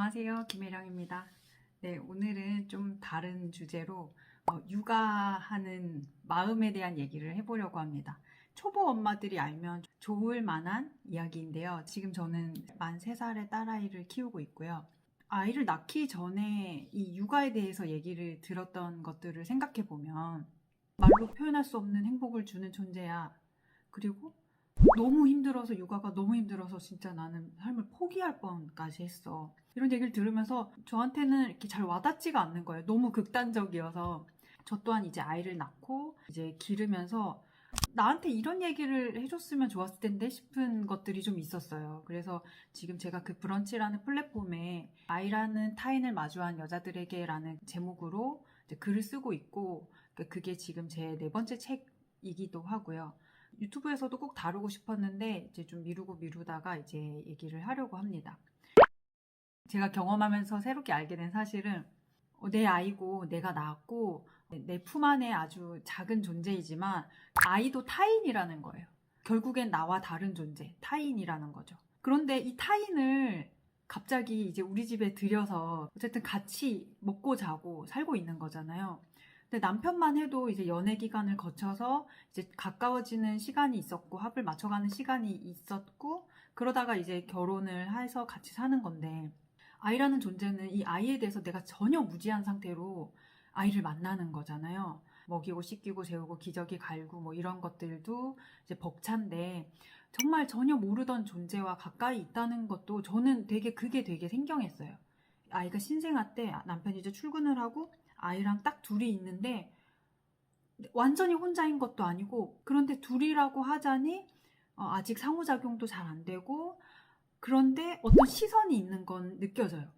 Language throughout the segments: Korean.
안녕하세요. 김혜령입니다. 네, 오늘은 좀 다른 주제로 육아하는 마음에 대한 얘기를 해보려고 합니다. 초보 엄마들이 알면 좋을 만한 이야기인데요. 지금 저는 만 3살의 딸아이를 키우고 있고요. 아이를 낳기 전에 이 육아에 대해서 얘기를 들었던 것들을 생각해보면 말로 표현할 수 없는 행복을 주는 존재야. 그리고 너무 힘들어서 육아가 너무 힘들어서 진짜 나는 삶을 포기할 뻔까지 했어. 이런 얘기를 들으면서 저한테는 이렇게 잘 와닿지가 않는 거예요. 너무 극단적이어서. 저 또한 이제 아이를 낳고 이제 기르면서 나한테 이런 얘기를 해줬으면 좋았을 텐데 싶은 것들이 좀 있었어요. 그래서 지금 제가 그 브런치라는 플랫폼에 아이라는 타인을 마주한 여자들에게라는 제목으로 이제 글을 쓰고 있고, 그게 지금 제 4번째 책이기도 하고요. 유튜브에서도 꼭 다루고 싶었는데 이제 좀 미루다가 이제 얘기를 하려고 합니다. 제가 경험하면서 새롭게 알게 된 사실은 내 아이고 내가 낳았고 내 품 안에 아주 작은 존재이지만 아이도 타인이라는 거예요. 결국엔 나와 다른 존재, 타인이라는 거죠. 그런데 이 타인을 갑자기 이제 우리 집에 들여서 어쨌든 같이 먹고 자고 살고 있는 거잖아요. 근데 남편만 해도 이제 연애 기간을 거쳐서 이제 가까워지는 시간이 있었고 합을 맞춰가는 시간이 있었고 그러다가 이제 결혼을 해서 같이 사는 건데, 아이라는 존재는 이 아이에 대해서 내가 전혀 무지한 상태로 아이를 만나는 거잖아요. 먹이고 씻기고 재우고 기저귀 갈고 뭐 이런 것들도 이제 벅찬데 정말 전혀 모르던 존재와 가까이 있다는 것도 저는 그게 되게 생경했어요. 아이가 신생아 때 남편이 이제 출근을 하고 아이랑 딱 둘이 있는데 완전히 혼자인 것도 아니고, 그런데 둘이라고 하자니 아직 상호작용도 잘 안 되고, 그런데 어떤 시선이 있는 건 느껴져요.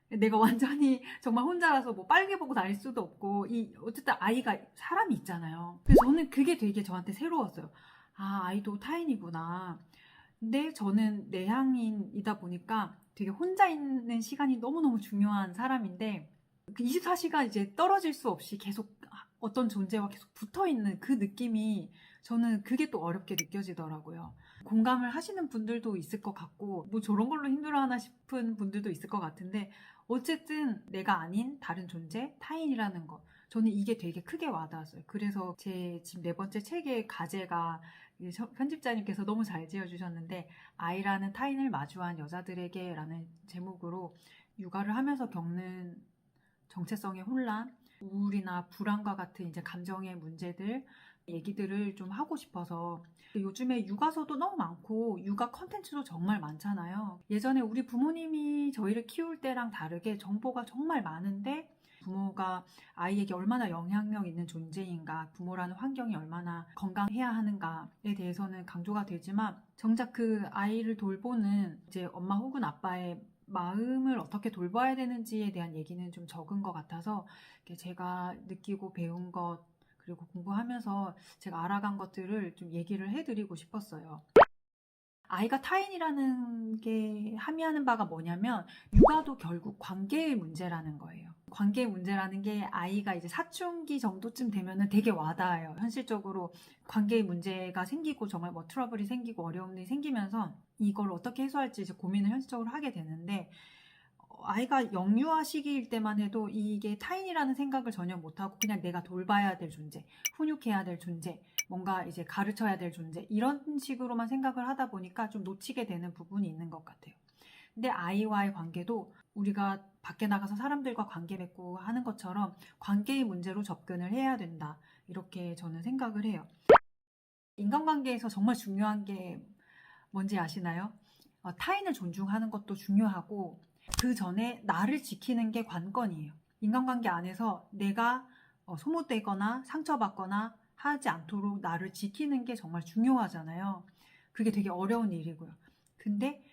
내가 완전히 정말 혼자라서 뭐 빨개 보고 다닐 수도 없고, 어쨌든 아이가 사람이 있잖아요. 그래서 저는 그게 되게 저한테 새로웠어요. 아, 아이도 타인이구나. 근데 저는 내향인이다 보니까 되게 혼자 있는 시간이 너무너무 중요한 사람인데, 그 24시간 이제 떨어질 수 없이 계속 어떤 존재와 계속 붙어 있는 그 느낌이 저는 그게 또 어렵게 느껴지더라고요. 공감을 하시는 분들도 있을 것 같고, 뭐 저런 걸로 힘들어하나 싶은 분들도 있을 것 같은데, 어쨌든 내가 아닌 다른 존재, 타인이라는 거, 저는 이게 되게 크게 와닿았어요. 그래서 제 지금 4번째 책의 가제가 편집자님께서 너무 잘 지어주셨는데, 아이라는 타인을 마주한 여자들에게 라는 제목으로 육아를 하면서 겪는 정체성의 혼란, 우울이나 불안과 같은 이제 감정의 문제들, 얘기들을 좀 하고 싶어서. 요즘에 육아서도 너무 많고 육아 컨텐츠도 정말 많잖아요. 예전에 우리 부모님이 저희를 키울 때랑 다르게 정보가 정말 많은데, 부모가 아이에게 얼마나 영향력 있는 존재인가, 부모라는 환경이 얼마나 건강해야 하는가에 대해서는 강조가 되지만, 정작 그 아이를 돌보는 이제 엄마 혹은 아빠의 마음을 어떻게 돌봐야 되는지에 대한 얘기는 좀 적은 것 같아서, 제가 느끼고 배운 것 그리고 공부하면서 제가 알아간 것들을 좀 얘기를 해드리고 싶었어요. 아이가 타인이라는 게 함의하는 바가 뭐냐면, 육아도 결국 관계의 문제라는 거예요. 관계의 문제라는 게 아이가 이제 사춘기 정도쯤 되면은 되게 와닿아요. 현실적으로 관계의 문제가 생기고 정말 뭐 트러블이 생기고 어려움이 생기면서 이걸 어떻게 해소할지 이제 고민을 현실적으로 하게 되는데, 아이가 영유아 시기일 때만 해도 이게 타인이라는 생각을 전혀 못하고 그냥 내가 돌봐야 될 존재, 훈육해야 될 존재, 뭔가 이제 가르쳐야 될 존재, 이런 식으로만 생각을 하다 보니까 좀 놓치게 되는 부분이 있는 것 같아요. 근데 아이와의 관계도 우리가 밖에 나가서 사람들과 관계 맺고 하는 것처럼 관계의 문제로 접근을 해야 된다, 이렇게 저는 생각을 해요. 인간관계에서 정말 중요한 게 뭔지 아시나요? 타인을 존중하는 것도 중요하고, 그 전에 나를 지키는 게 관건이에요. 인간관계 안에서 내가 소모되거나 상처받거나 하지 않도록 나를 지키는 게 정말 중요하잖아요. 그게 되게 어려운 일이고요. 근데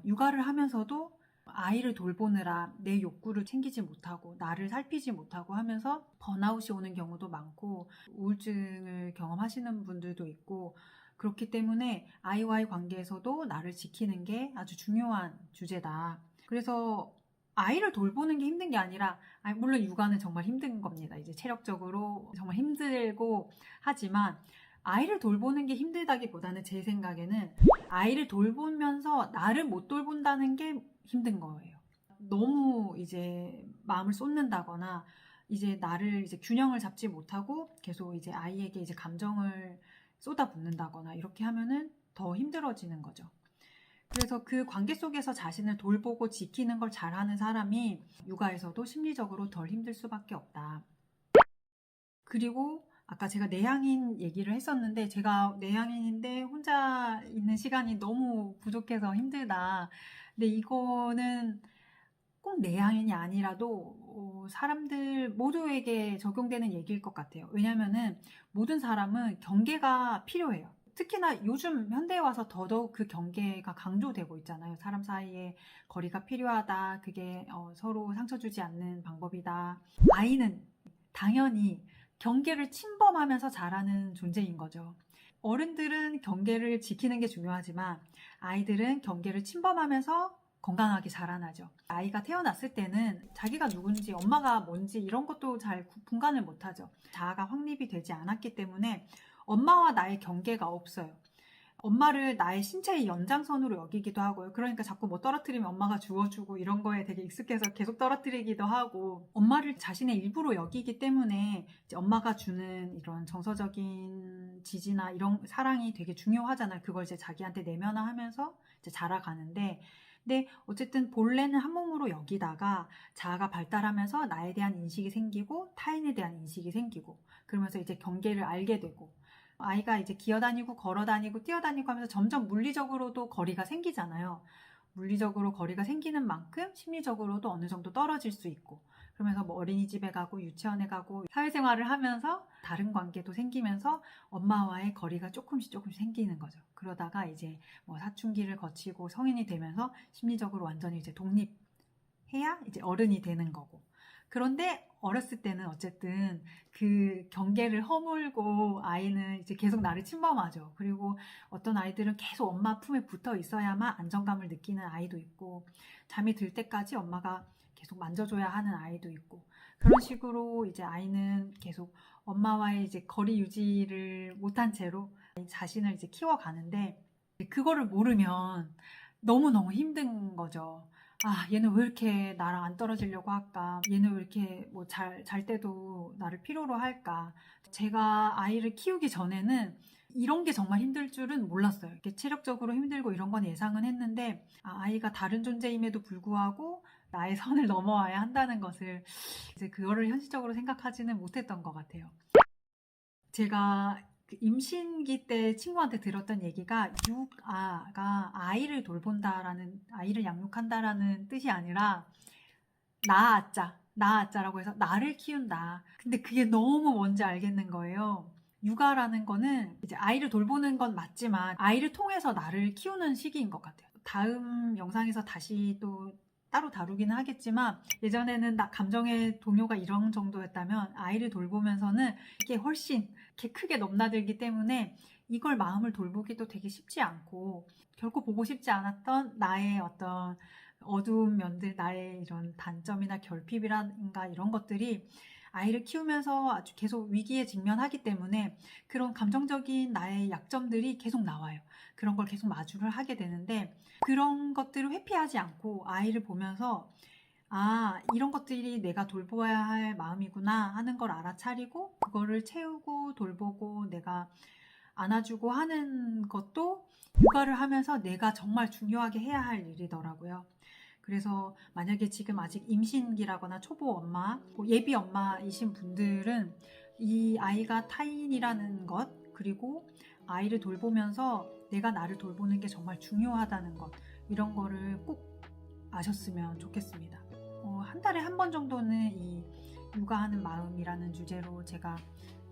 육아를 하면서도 아이를 돌보느라 내 욕구를 챙기지 못하고 나를 살피지 못하고 하면서 번아웃이 오는 경우도 많고 우울증을 경험하시는 분들도 있고, 그렇기 때문에 아이와의 관계에서도 나를 지키는 게 아주 중요한 주제다. 그래서 아이를 돌보는 게 힘든 게 아니라, 물론 육아는 정말 힘든 겁니다. 이제 체력적으로 정말 힘들고 하지만, 아이를 돌보는 게 힘들다기보다는 제 생각에는 아이를 돌보면서 나를 못 돌본다는 게 힘든 거예요. 너무 이제 마음을 쏟는다거나 이제 나를 이제 균형을 잡지 못하고 계속 이제 아이에게 이제 감정을 쏟아붓는다거나 이렇게 하면은 더 힘들어지는 거죠. 그래서 그 관계 속에서 자신을 돌보고 지키는 걸 잘하는 사람이 육아에서도 심리적으로 덜 힘들 수밖에 없다. 그리고 아까 제가 내향인 얘기를 했었는데, 제가 내향인인데 혼자 있는 시간이 너무 부족해서 힘들다. 근데 이거는 꼭 내향인이 아니라도 사람들 모두에게 적용되는 얘기일 것 같아요. 왜냐면은 모든 사람은 경계가 필요해요. 특히나 요즘 현대에 와서 더더욱 그 경계가 강조되고 있잖아요. 사람 사이에 거리가 필요하다. 그게 서로 상처 주지 않는 방법이다. 아이는 당연히 경계를 침범하면서 자라는 존재인 거죠. 어른들은 경계를 지키는 게 중요하지만 아이들은 경계를 침범하면서 건강하게 자라나죠. 아이가 태어났을 때는 자기가 누군지, 엄마가 뭔지 이런 것도 잘 분간을 못하죠. 자아가 확립이 되지 않았기 때문에 엄마와 나의 경계가 없어요. 엄마를 나의 신체의 연장선으로 여기기도 하고요. 그러니까 자꾸 뭐 떨어뜨리면 엄마가 주워주고 이런 거에 되게 익숙해서 계속 떨어뜨리기도 하고, 엄마를 자신의 일부로 여기기 때문에 이제 엄마가 주는 이런 정서적인 지지나 이런 사랑이 되게 중요하잖아요. 그걸 이제 자기한테 내면화하면서 이제 자라가는데, 근데 어쨌든 본래는 한 몸으로 여기다가 자아가 발달하면서 나에 대한 인식이 생기고 타인에 대한 인식이 생기고, 그러면서 이제 경계를 알게 되고, 아이가 이제 기어다니고 걸어다니고 뛰어다니고 하면서 점점 물리적으로도 거리가 생기잖아요. 물리적으로 거리가 생기는 만큼 심리적으로도 어느 정도 떨어질 수 있고, 그러면서 뭐 어린이집에 가고 유치원에 가고 사회생활을 하면서 다른 관계도 생기면서 엄마와의 거리가 조금씩 생기는 거죠. 그러다가 이제 뭐 사춘기를 거치고 성인이 되면서 심리적으로 완전히 이제 독립해야 이제 어른이 되는 거고. 그런데 어렸을 때는 어쨌든 그 경계를 허물고 아이는 이제 계속 나를 침범하죠. 그리고 어떤 아이들은 계속 엄마 품에 붙어 있어야만 안정감을 느끼는 아이도 있고, 잠이 들 때까지 엄마가 계속 만져줘야 하는 아이도 있고, 그런 식으로 이제 아이는 계속 엄마와의 이제 거리 유지를 못한 채로 자신을 이제 키워가는데, 그거를 모르면 너무너무 힘든 거죠. 아, 얘는 왜 이렇게 나랑 안 떨어지려고 할까? 얘는 왜 이렇게 뭐 잘 때도 나를 필요로 할까? 제가 아이를 키우기 전에는 이런 게 정말 힘들 줄은 몰랐어요. 이렇게 체력적으로 힘들고 이런 건 예상은 했는데, 아이가 다른 존재임에도 불구하고 나의 선을 넘어와야 한다는 것을 이제 그거를 현실적으로 생각하지는 못했던 것 같아요. 제가 임신기 때 친구한테 들었던 얘기가, 육아가 아이를 돌본다라는, 아이를 양육한다라는 뜻이 아니라 나아자라고 해서 나를 키운다. 근데 그게 너무 뭔지 알겠는 거예요. 육아라는 거는 이제 아이를 돌보는 건 맞지만 아이를 통해서 나를 키우는 시기인 것 같아요. 다음 영상에서 다시 또 따로 다루기는 하겠지만, 예전에는 나 감정의 동요가 이런 정도였다면 아이를 돌보면서는 이게 훨씬 이렇게 크게 넘나들기 때문에 이걸 마음을 돌보기도 되게 쉽지 않고, 결코 보고 싶지 않았던 나의 어떤 어두운 면들, 나의 이런 단점이나 결핍이란가 이런 것들이 아이를 키우면서 아주 계속 위기에 직면하기 때문에 그런 감정적인 나의 약점들이 계속 나와요. 그런 걸 계속 마주를 하게 되는데, 그런 것들을 회피하지 않고 아이를 보면서 이런 것들이 내가 돌보아야 할 마음이구나 하는 걸 알아차리고, 그거를 채우고 돌보고 내가 안아주고 하는 것도 육아를 하면서 내가 정말 중요하게 해야 할 일이더라고요. 그래서 만약에 지금 아직 임신기라거나 초보 엄마, 예비 엄마이신 분들은 이 아이가 타인이라는 것, 그리고 아이를 돌보면서 내가 나를 돌보는 게 정말 중요하다는 것, 이런 거를 꼭 아셨으면 좋겠습니다. 한 달에 한 번 정도는 이 육아하는 마음이라는 주제로 제가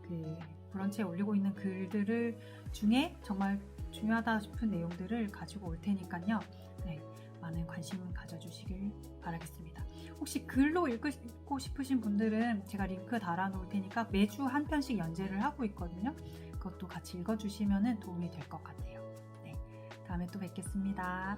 그 브런치에 올리고 있는 글들을 중에 정말 중요하다 싶은 내용들을 가지고 올 테니까요. 네, 많은 관심 가져주시길 바라겠습니다. 혹시 글로 읽고 싶으신 분들은 제가 링크 달아놓을 테니까 매주 한 편씩 연재를 하고 있거든요. 그것도 같이 읽어주시면 도움이 될 것 같아요. 네, 다음에 또 뵙겠습니다.